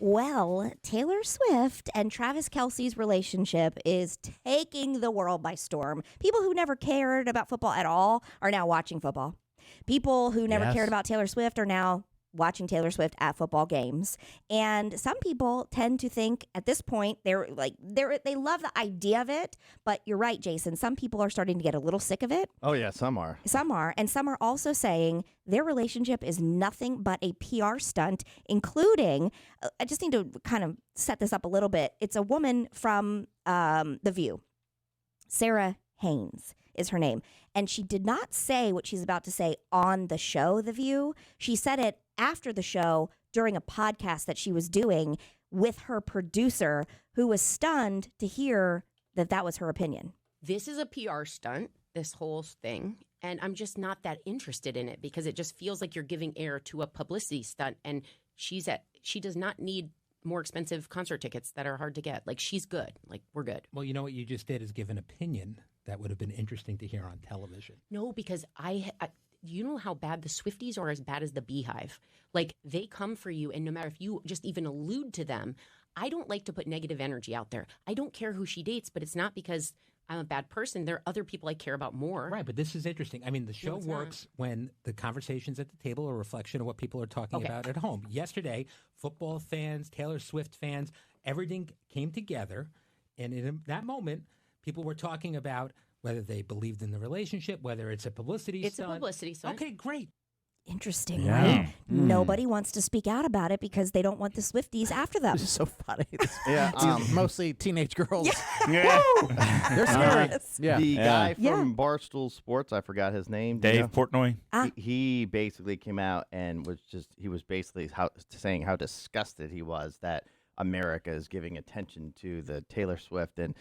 Well, Taylor Swift and Travis Kelce's relationship is taking the world by storm. People who never cared about football at all are now watching football. People who never cared about Taylor Swift are now watching Taylor Swift at football games. And some people tend to think at this point they love the idea of it, but you're right, Jason. Some people are starting to get a little sick of it. Oh yeah, some are. Some are, and some are also saying their relationship is nothing but a PR stunt, including I just need to kind of set this up a little bit. It's a woman from The View. Sarah Haynes is her name. And she did not say what she's about to say on the show, The View. She said it after the show during a podcast that she was doing with her producer, who was stunned to hear that that was her opinion. This is a PR stunt, this whole thing. And I'm just not that interested in it because it just feels like you're giving air to a publicity stunt. And she does not need more expensive concert tickets that are hard to get. Like, she's good. Like, we're good. Well, you know what you just did is give an opinion that would have been interesting to hear on television. No, because you know how bad the Swifties are, as bad as the Beehive. Like, they come for you, and no matter if you just even allude to them, I don't like to put negative energy out there. I don't care who she dates, but it's not because I'm a bad person. There are other people I care about more. Right, but this is interesting. I mean, the show works when the conversations at the table are a reflection of what people are talking about at home. Yesterday, football fans, Taylor Swift fans, everything came together, and in that moment, people were talking about whether they believed in the relationship, whether it's a publicity stunt. It's a publicity stunt. Okay, great. Interesting, right? Nobody wants to speak out about it because they don't want the Swifties after them. This is so funny. Yeah, Mostly teenage girls. Yeah. They're scary. Yes. The guy from Barstool Sports, I forgot his name. Dave Portnoy. He basically came out and was basically saying how disgusted he was that America is giving attention to the Taylor Swift and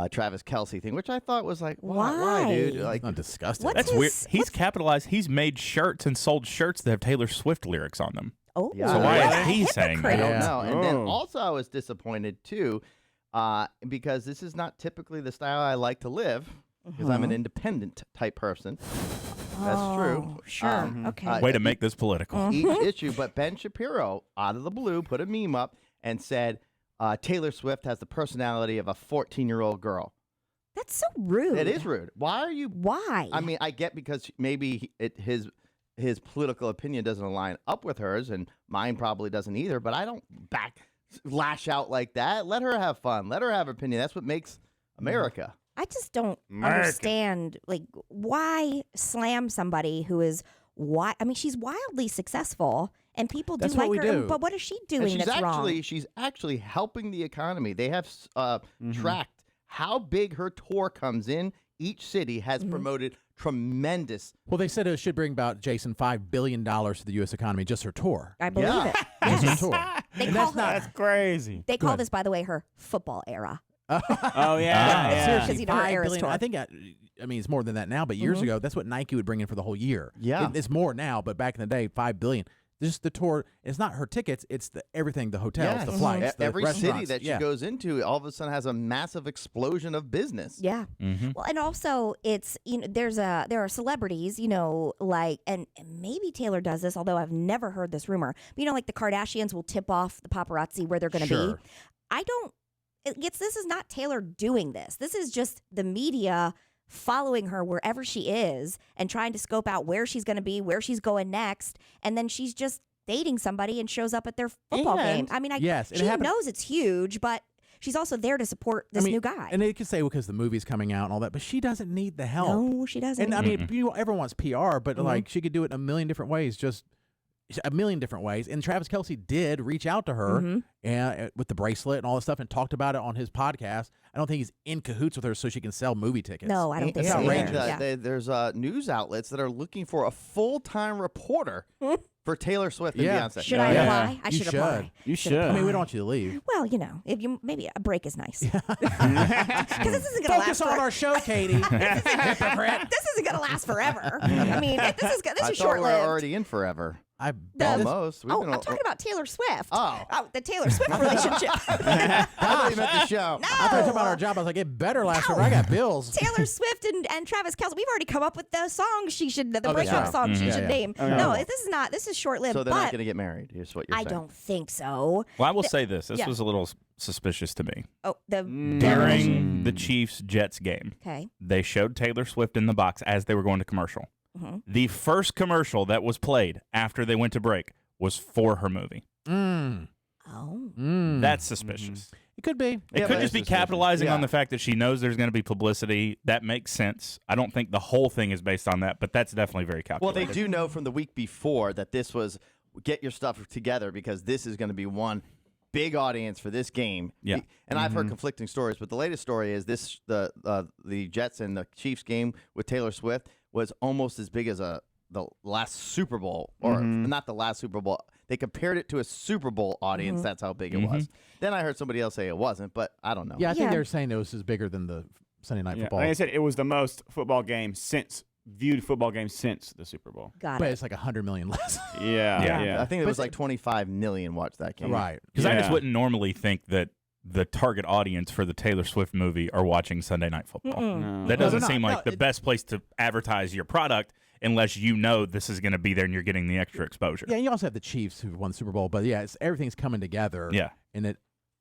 Travis Kelce thing, which I thought was like, why dude? Like, Not disgusting. What's That's his- weird. He's capitalized. He's made shirts and sold shirts that have Taylor Swift lyrics on them. Oh, Yeah. So why what a is he saying hypocrite. I that? don't know. And then Oh. also I was disappointed too, because this is not typically the style I like to live, because I'm an independent type person. That's true. Oh, sure. Okay. Way to make this political. Each issue, but Ben Shapiro, out of the blue, put a meme up and said, Taylor Swift has the personality of a 14-year-old girl. That's so rude. It is rude. Why are you? Why? I mean, I get because maybe his political opinion doesn't align up with hers, and mine probably doesn't either. But I don't lash out like that. Let her have fun. Let her have her opinion. That's what makes America. I just don't understand, like, why slam somebody who is I mean, she's wildly successful, and people do That's what like we her. do. But what is she And doing that's wrong? she's actually helping the economy. They have tracked how big her tour comes in. Each city has promoted tremendous. Well, they said it should bring about, Jason, $5 billion to the U.S. economy, just her tour. I believe Yeah. it. Just Yes. her tour. They And call that's not. That's crazy. They call this, by the way, her football era. Oh, yeah. Seriously, you know, her $5 Eras billion. tour. I think, I mean, it's more than that now, but years ago, that's what Nike would bring in for the whole year. Yeah. It's more now, but back in the day, $5 billion. Just the tour. It's not her tickets. It's everything, the hotels, the flights, the Every city restaurants. that she goes into, all of a sudden has a massive explosion of business. Yeah. Well, and also it's, you know, there are celebrities, you know, like, and maybe Taylor does this, although I've never heard this rumor. But, you know, like the Kardashians will tip off the paparazzi where they're going to Sure. be. This is not Taylor doing this. This is just the media following her wherever she is and trying to scope out where she's going to be, where she's going next, and then she's just dating somebody and shows up at their football game. I mean, Yes, it she happened- knows it's huge, but she's also there to support this new guy. And they could say, because the movie's coming out and all that, but she doesn't need the help. No, she doesn't. And I mean, everyone wants PR, but like she could do it in a million different ways, And Travis Kelce did reach out to her and with the bracelet and all this stuff and talked about it on his podcast. I don't think he's in cahoots with her so she can sell movie tickets. No, I don't think It's so. outrageous. either. Yeah. There's news outlets that are looking for a full-time reporter for Taylor Swift and Yeah. Beyonce. Should I apply? I You should apply. You should. I mean, we don't want you to leave. Well, you know, if you maybe a break is nice. Because this isn't going to last. Focus on our show, Katie. Hypocrite. This isn't going to last forever. I mean, this is I thought we were short-lived. already in forever. I The- bet. Almost. We've Oh, been I'm talking about Taylor Swift. Oh. The Taylor Swift relationship. I thought you meant the show. I thought you were talking about our job. I was like, it better last year. I got bills. Taylor Swift and Travis Kelce. We've already come up with the song the that's breakup right. song she Yeah, should yeah. name. Oh, yeah. No, this is short lived. So they're but not going to get married, is what you're I saying. don't think so. Well, I will say this. This yeah. was a little suspicious to me. Oh, the During the Chiefs-Jets game, Okay. they showed Taylor Swift in the box as they were going to commercial. Mm-hmm. The first commercial that was played after they went to break was for her movie. Mm. Oh. Mm. That's suspicious. It could be. It Yeah, could but just it's be suspicious. capitalizing Yeah. on the fact that she knows there's going to be publicity. That makes sense. I don't think the whole thing is based on that, but that's definitely very Well, calculated. they do know from the week before that this was get your stuff together because this is going to be one big audience for this game. Yeah. And I've heard conflicting stories, but the latest story is this: the Jets and the Chiefs game with Taylor Swift was almost as big as the last Super Bowl, or not the last Super Bowl. They compared it to a Super Bowl audience. That's how big it was. Then I heard somebody else say it wasn't, but I don't know. Yeah, I think Yeah. they're saying this is bigger than the Sunday Night Yeah. Football. Like I said, it was the most viewed football game since the Super Bowl. Got but it. it's like 100 million less. Yeah. I think there But was like 25 million watched that game. Right. Because I just Yeah. wouldn't normally think that the target audience for the Taylor Swift movie are watching Sunday Night Football. No. That No, doesn't they're seem not. like No, the it- best place to advertise your product unless you know this is going to be there and you're getting the extra exposure. Yeah, you also have the Chiefs who won the Super Bowl, but yeah, everything's coming together. Yeah. And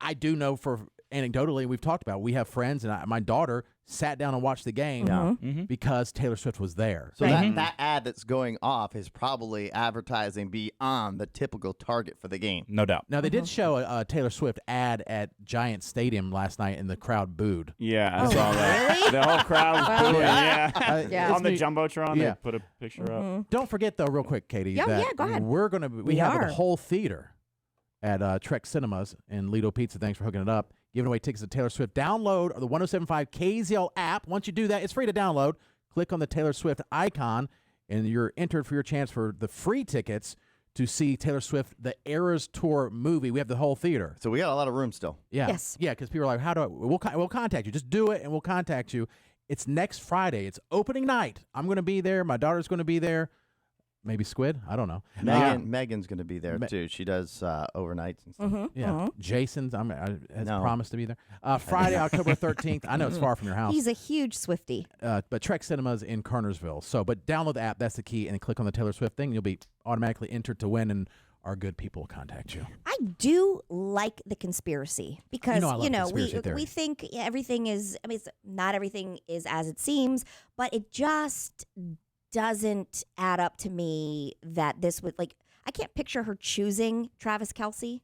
I do know for anecdotally, we've talked about, we have friends, and my daughter sat down and watched the game because Taylor Swift was there. So that ad that's going off is probably advertising beyond the typical target for the game. No doubt. Now, they did show a Taylor Swift ad at Giant Stadium last night, and the crowd booed. Yeah, I saw that. The whole crowd was booing. Yeah. Yeah. On the It's Jumbotron, Yeah. they put a picture up. Don't forget, though, real quick, Katie, Yeah, that yeah, go ahead. we have are. the whole theater at Trek Cinemas and Lido Pizza. Thanks for hooking it up. Giving away tickets to Taylor Swift. Download the 107.5 KZL app. Once you do that, it's free to download. Click on the Taylor Swift icon, and you're entered for your chance for the free tickets to see Taylor Swift, the Eras Tour movie. We have the whole theater. So we got a lot of room still. Yeah. Yes. Yeah, because people are like, we'll contact you. Just do it, and we'll contact you. It's next Friday. It's opening night. I'm going to be there. My daughter's going to be there. Maybe Squid. I don't know. Megan's going to be there too. She does overnights and stuff. Yeah. Jason's has No. promised to be there. Friday, October 13th. I know it's far from your house. He's a huge Swiftie. But Trek Cinemas in Kernersville. But download the app. That's the key. And then click on the Taylor Swift thing. You'll be automatically entered to win, and our good people will contact you. I do like the conspiracy because I love conspiracy theory. we think everything is. I mean, not everything is as it seems, but it just doesn't add up to me that this would I can't picture her choosing Travis Kelce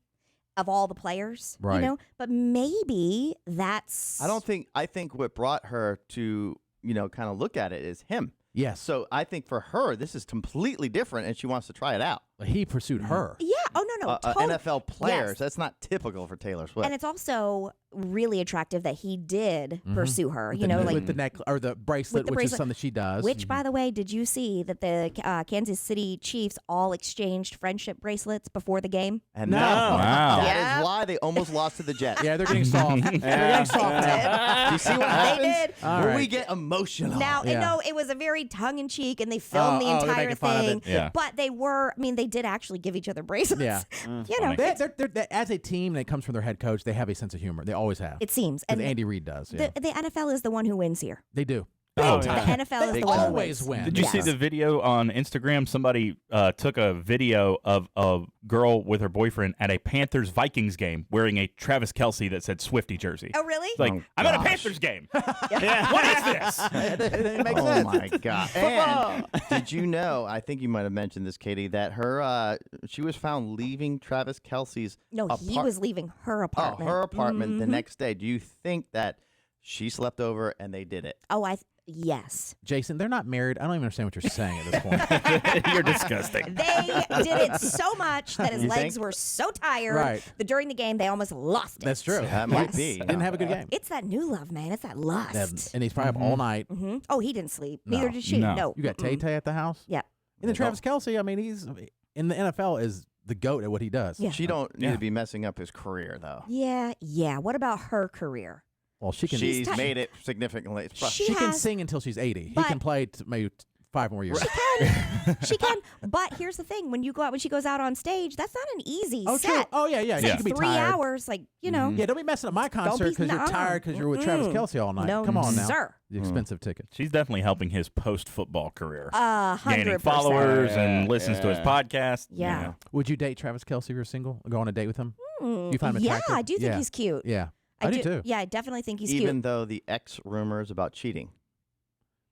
of all the players, Right. But maybe that's. I think what brought her to, kind of look at it is him. Yes. So I think for her, this is completely different, and she wants to try it out. He pursued her. Yeah. Oh no. Totally. NFL players, Yes. that's not typical for Taylor Swift. And it's also really attractive that he did pursue her. With Like the neck or the bracelet, the which is bracelet, something that she does. Which, by the way, did you see that the Kansas City Chiefs all exchanged friendship bracelets before the game? And No. Wow. that Yeah. is why they almost lost to the Jets. Yeah, they're getting soft. They're getting soft now. Do you see what happens? They did. All Where right. we get emotional. Now, Yeah. no, it was a very tongue-in-cheek, and they filmed the they're entire making fun of thing. it. Yeah. But they did actually give each other bracelets. Yeah. It's- As a team, that comes from their head coach, they have a sense of humor. They always have. it seems. 'Cause And Andy Reid does. Yeah. the NFL is the one who wins here. They do. Oh, The yeah. NFL is They the one who always wins. win. Did you see Yes. the video on Instagram? Somebody took a video of a girl with her boyfriend at a Panthers-Vikings game wearing a Travis Kelce that said Swiftie jersey. Oh, really? It's like, Oh, I'm at a gosh. Panthers game. What is this? It makes Oh sense. my god! And did you know? I think you might have mentioned this, Katie, that her she was found leaving Travis Kelce's No, he was leaving her apartment. her apartment the next day. Do you think that she slept over and they did it? Oh, yes. Jason, they're not married. I don't even understand what you're saying at this point. You're disgusting. They did it so much that his You legs think? were so tired Right. that during the game they almost lost it. That's true. That might Yes. be. Didn't have a good game. It's that new love, man. It's that lust. And he's probably up all night. hmm Oh, he didn't sleep. No. Neither did she. No. No. You got Tay Tay at the house. Yep. And then Travis Kelce, I mean, he's in the NFL is the GOAT at what he does. Yeah. She don't need Yeah. to be messing up his career though. Yeah. What about her career? Well, she can She's tough. made it significantly. She she can has- sing until she's 80. He but- can play maybe 5 more years. She can. But here's the thing: when she goes out on stage, that's not an easy Oh, set. true. Oh, yeah. It's She like could be 3 tired. hours, like you know. Yeah, don't be messing up my concert because you're tired because you're with Travis Kelce all night. No, Come on now. sir. The expensive ticket. She's definitely helping his post-football career. 100%. Gaining followers and listens to his yeah. podcast. Yeah. You know. Would you date Travis Kelce if you're single? Go on a date with him? Do you find him attractive? Yeah, I do think he's cute. Yeah. I do too. Yeah, I definitely think he's Even cute. though the ex rumors about cheating.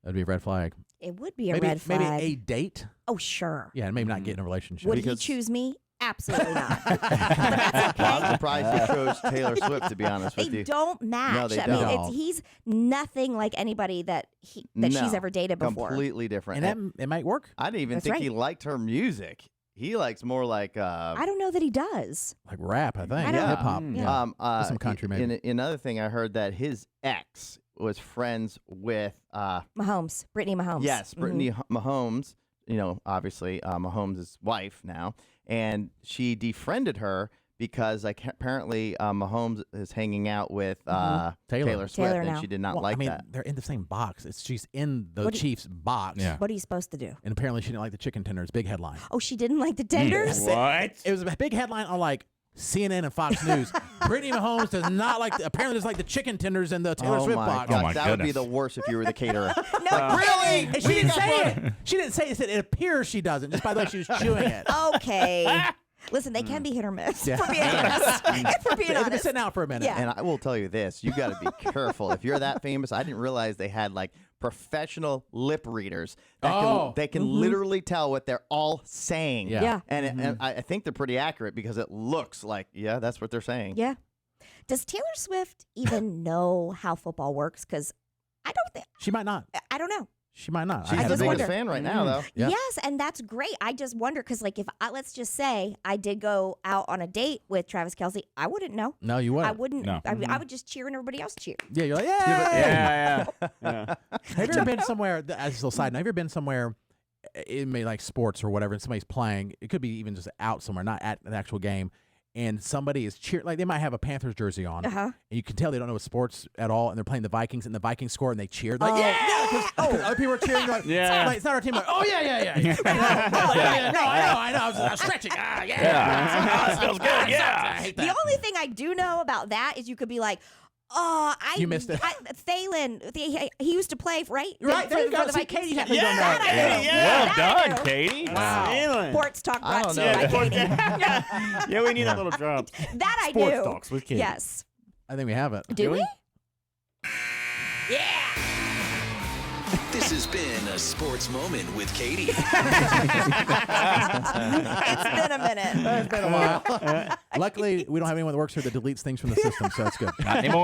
That'd be a red flag. It would be a maybe, red flag. Maybe a date? Oh, sure. Yeah, maybe not get in a relationship. Would he Because- choose me? Absolutely not. I'm surprised he chose Taylor Swift, to be honest with They you. don't match. No, they I mean, don't. he's nothing like anybody that she's No, ever dated before. Completely different. And that, it might work. I didn't even That's think right. he liked her music. He likes more like I don't know that he does. Like rap, I think. I don't- Hip hop. Yeah. With some country, maybe. Another thing, I heard that his ex was friends with Mahomes, Brittany Mahomes. yes, Mhm. Brittany Mahomes. You know, obviously Mahomes' wife now, and she defriended her because apparently Mahomes is hanging out with Taylor Swift, Taylor and now. she did not Well, like I mean, that. they're in the same box. She's in the What do you- Chiefs box. Yeah. What are you supposed to do? And apparently she didn't like the chicken tenders. Big headline. Oh, she didn't like the tenders? What? It was a big headline on like CNN and Fox News. Brittany Mahomes does not like, apparently there's like the chicken tenders in the Taylor Oh Swift my box. God, Oh my that would be goodness. the worst if you were the caterer. No, Really? And she didn't say it. She didn't say it. It said it appears she doesn't, just by the way she was chewing it. Okay. Listen, they can be hit or miss. Yeah. For being honest. For being They've been honest. sitting out for a minute. Yeah. And I will tell you this: you got to be careful. If you're that famous, I didn't realize they had like professional lip readers that they can literally tell what they're all saying. Yeah. Yeah. And I think they're pretty accurate because it looks like that's what they're saying. Yeah. Does Taylor Swift even know how football works? Because I don't think She might not. I don't know. She might not. She's I the just biggest wonder. fan right now, though. Yeah. Yes, and that's great. I just wonder because, like, if let's just say I did go out on a date with Travis Kelce, I wouldn't know. No, you wouldn't. I wouldn't. No. I would just cheer and everybody else cheer. Yeah, you're like, Yeah, yeah. Have you ever been somewhere, as a little side note, have you ever been somewhere, it may like sports or whatever, and somebody's playing, it could be even just out somewhere, not at an actual game, and somebody is cheering, like they might have a Panthers jersey on, Uh-huh. and you can tell they don't know sports at all, and they're playing the Vikings, and the Vikings score, and they cheer, like, Oh. yeah! Because other people are cheering, like, Yeah. like, it's not our team, like, oh, yeah. No, I know, I was stretching, yeah. This feels good. Yeah. I hate The that. only thing I do know about that is you could be like, oh, You missed it. Thalen, he used to play, right? Right, there you go. For the See, Vikings. Katie definitely don't know. That I Yeah, know. Well That I done, know. Katie. Wow. Sports talk I brought don't to you know. by Katie. Yeah, we need that little drop. That I Sports do. talks with Katie. Yes. I think we have it. Do we? This has been a sports moment with Katie. It's been a minute. It's been a while. Luckily, we don't have anyone that works here that deletes things from the system, so that's good. Not anymore.